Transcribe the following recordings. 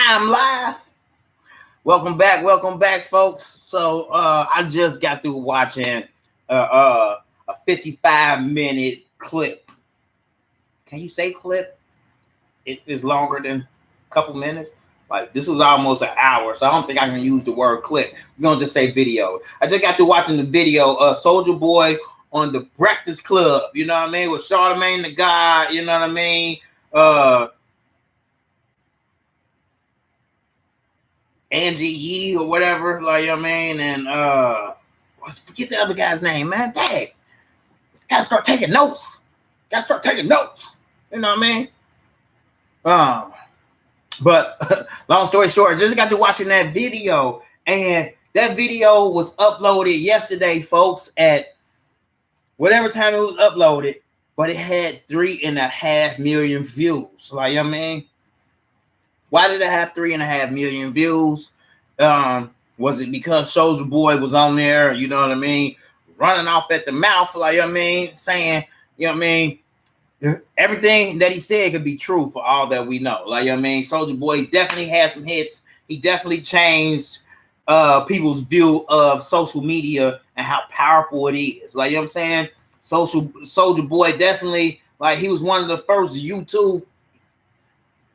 I'm live. Welcome back, folks. So I just got through watching a 55-minute clip. Can you say clip? If it's longer than a couple minutes. Like this was almost an hour, so I don't think I can use the word clip. We're gonna just say video. I just got through watching the video of Soulja Boy on the Breakfast Club. You know what I mean? With Charlamagne the God. You know what I mean? Angie Yee or whatever, like you know what I mean, and forget the other guy's name, man. Dang, gotta start taking notes. You know what I mean? But long story short, I just got to watching that video, and that video was uploaded yesterday, folks, at whatever time it was uploaded, but it had 3.5 million views. Like you know what I mean? Why did it have 3.5 million views? Was it because Soulja Boy was on there, you know what I mean, running off at the mouth, like you know what I mean, saying, you know what I mean, everything that he said could be true for all that we know. Like you know what I mean, Soulja Boy definitely had some hits. He definitely changed people's view of social media and how powerful it is. Like you know what I'm saying? Soulja Boy definitely, like, he was one of the first YouTube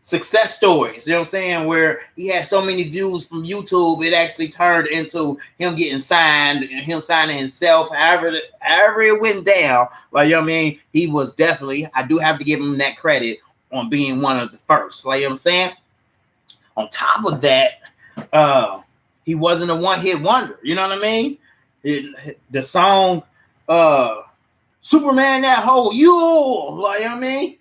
success stories, you know what I'm saying, where he had so many views from YouTube, it actually turned into him getting signed and him signing himself, however it went down. Like, you know what I mean, he was definitely, I do have to give him that credit on being one of the first. Like, you know what I'm saying? On top of that, he wasn't a one-hit wonder, you know what I mean? The song Superman That Hole You, like, you know what I mean?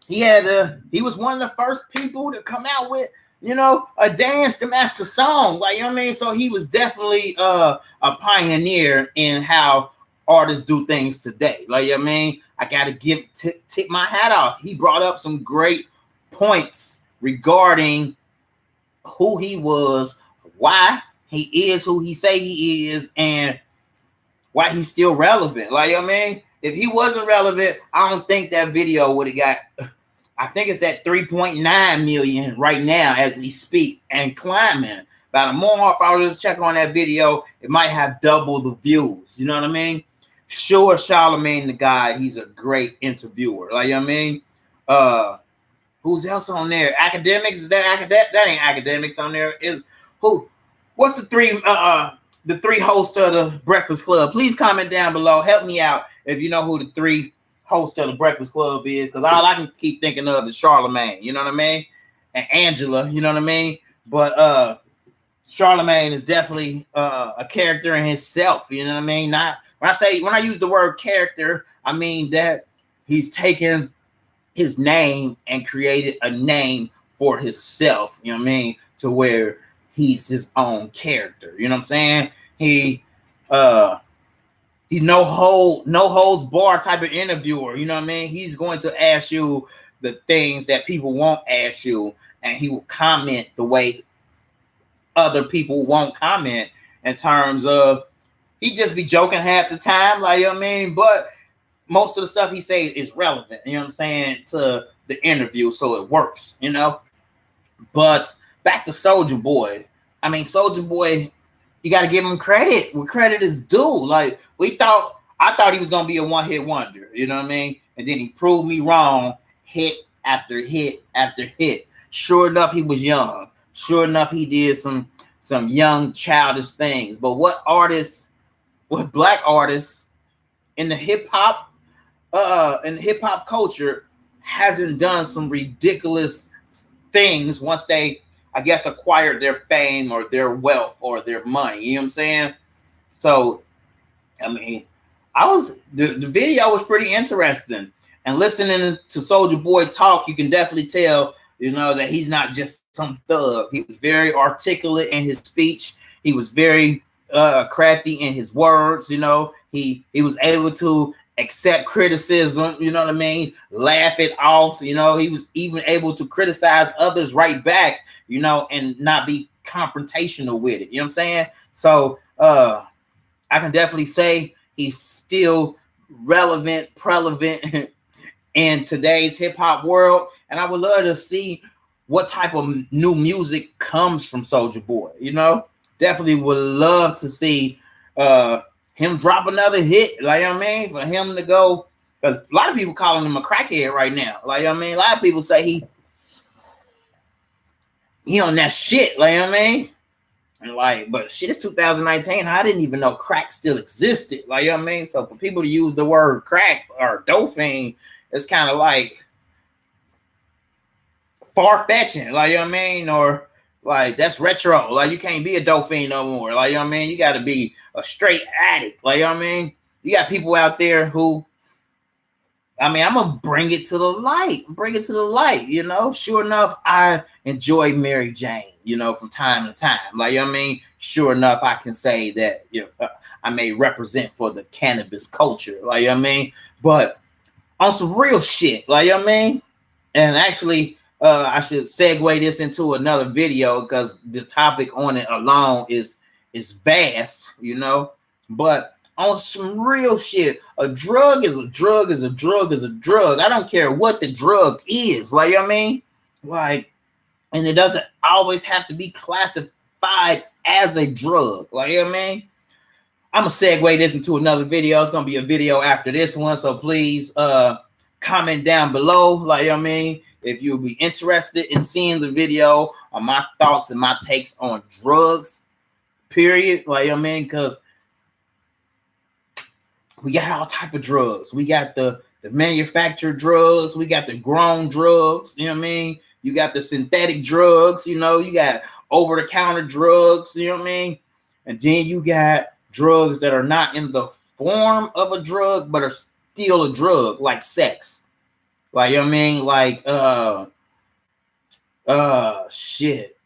He was one of the first people to come out with, you know, a dance to match the song. Like, you know what I mean? So he was definitely a pioneer in how artists do things today. Like, you know what I mean? I gotta tip my hat off. He brought up some great points regarding who he was, why he is who he say he is, and why he's still relevant. Like, you know what I mean? If he wasn't relevant, I don't think that video would have got, I think it's at 3.9 million right now as we speak and climbing. About a month, if I was just checking on that video, it might have double the views. You know what I mean? Sure, Charlamagne the God, he's a great interviewer. Like, you know what I mean? Who's else on there? Academics? Is that that ain't Academics on there? What's the three hosts of the Breakfast Club? Please comment down below. Help me out if you know who the three host of the Breakfast Club is, because all I can keep thinking of is Charlamagne, you know what I mean, and Angela, you know what I mean. But Charlamagne is definitely a character in himself, you know what I mean. Not when I use the word character, I mean that he's taken his name and created a name for himself, you know what I mean, to where he's his own character, you know what I'm saying. He's no holds bar type of interviewer. You know what I mean? He's going to ask you the things that people won't ask you, and he will comment the way other people won't comment, in terms of, he just be joking half the time, like, you know what I mean? But most of the stuff he says is relevant, you know what I'm saying, to the interview, so it works, you know. But back to Soulja Boy. I mean, Soulja Boy, you got to give him credit where credit is due. Like, I thought he was going to be a one-hit wonder, you know what I mean? And then he proved me wrong, hit after hit after hit. Sure enough, he was young. Sure enough, he did some young, childish things. But what black artists in the hip-hop culture hasn't done some ridiculous things once they, I guess, acquired their fame or their wealth or their money, you know what I'm saying? So, I mean, the video was pretty interesting, and listening to Soulja Boy talk, you can definitely tell, you know, that he's not just some thug. He was very articulate in his speech. He was very crafty in his words. You know, he was able to accept criticism, you know what I mean, laugh it off. You know, he was even able to criticize others right back, you know, and not be confrontational with it. You know what I'm saying? So I can definitely say he's still prevalent in today's hip-hop world, and I would love to see what type of new music comes from Soulja Boy. You know, definitely would love to see him drop another hit. Like, you know what I mean, for him to go, because a lot of people calling him a crackhead right now. Like, you know what I mean, a lot of people say he on that shit. Like, you know what I mean. And like, but shit, it's 2019. I didn't even know crack still existed. Like, you know what I mean? So for people to use the word crack or doping, it's kind of like far-fetching. Like, you know what I mean? Or like, that's retro. Like, you can't be a dope fiend no more. Like, you know what I mean? You got to be a straight addict. Like, you know what I mean? You got people out there who, I mean, I'm gonna bring it to the light. Bring it to the light, you know. Sure enough, I enjoy Mary Jane, you know, from time to time. Like, you know what I mean? Sure enough, I can say that, you know, I may represent for the cannabis culture. Like, you know what I mean? But on some real shit, like, you know what I mean? And actually, I should segue this into another video because the topic on it alone is vast, you know. But on some real shit, a drug is a drug is a drug is a drug. I don't care what the drug is. Like, you know what I mean? Like, and it doesn't always have to be classified as a drug. Like, you know what I mean? I'm gonna segue this into another video. It's gonna be a video after this one. So please comment down below. Like, you know what I mean? If you'll be interested in seeing the video on my thoughts and my takes on drugs, period. Like, you know what I mean? Because we got all type of drugs. We got the manufactured drugs. We got the grown drugs. You know what I mean? You got the synthetic drugs. You know, you got over-the-counter drugs. You know what I mean? And then you got drugs that are not in the form of a drug, but are still a drug, like sex. Like, you know what I mean? Like, shit.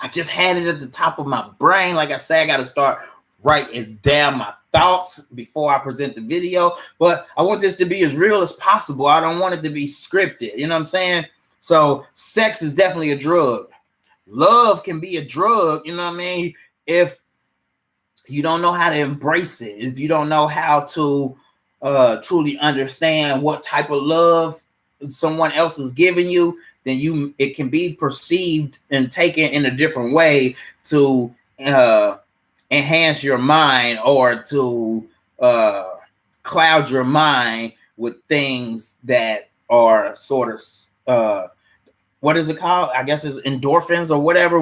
I just had it at the top of my brain. Like I said, I got to start writing down my thoughts before I present the video. But I want this to be as real as possible. I don't want it to be scripted. You know what I'm saying? So sex is definitely a drug. Love can be a drug. You know what I mean? If you don't know how to embrace it, if you don't know how to truly understand what type of love someone else is giving you, then it can be perceived and taken in a different way to enhance your mind or to cloud your mind with things that are sort of what is it called? I guess it's endorphins or whatever.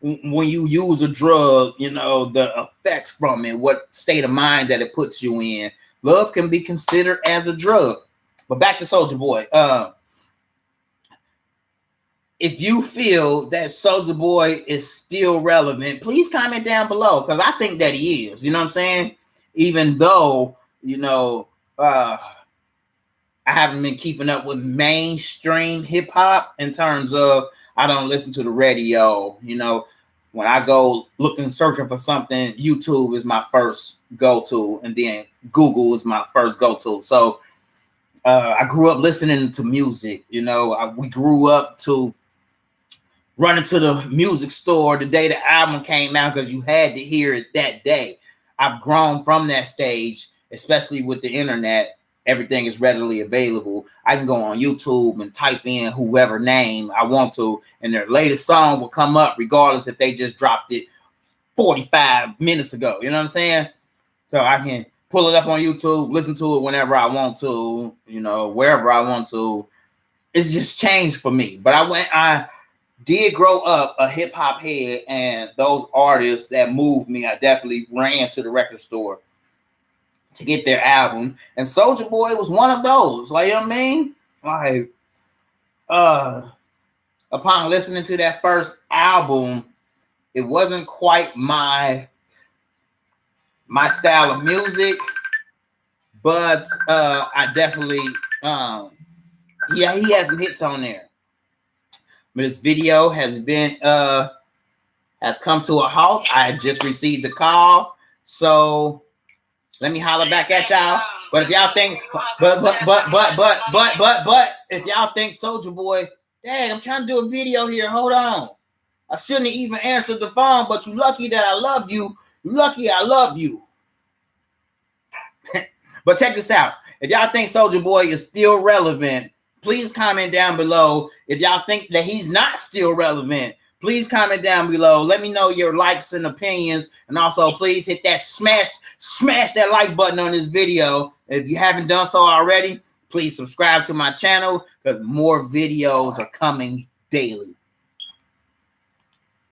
When you use a drug, you know, the effects from it, what state of mind that it puts you in. Love can be considered as a drug. But back to Soulja Boy. If you feel that Soulja Boy is still relevant, please comment down below, because I think that he is. You know what I'm saying? Even though, you know, I haven't been keeping up with mainstream hip hop in terms of I don't listen to the radio. You know, when I go looking, searching for something, YouTube is my first go-to, and then Google is my first go-to. So I grew up listening to music. You know, we grew up to running to the music store the day the album came out because you had to hear it that day. I've grown from that stage, especially with the internet. Everything is readily available. I can go on YouTube and type in whoever name I want to, and their latest song will come up regardless if they just dropped it 45 minutes ago. You know what I'm saying? So I can pull it up on YouTube, listen to it whenever I want to, you know, wherever I want to. It's just changed for me. But I did grow up a hip hop head, and those artists that moved me, I definitely ran to the record store to get their album. And Soulja Boy was one of those. Like, you know what I mean? Like, upon listening to that first album, it wasn't quite my style of music, but I definitely he has some hits on there. But this video has been has come to a halt. I just received the call, so let me holler back at y'all. But if y'all think, but if y'all think Soulja Boy, dang, I'm trying to do a video here. Hold on. I shouldn't have even answered the phone, but you lucky that I love you. You lucky I love you. But check this out. If y'all think Soulja Boy is still relevant, please comment down below if y'all think that he's not still relevant. Please comment down below. Let me know your likes and opinions. And also, please hit that smash that like button on this video. If you haven't done so already, please subscribe to my channel because more videos are coming daily.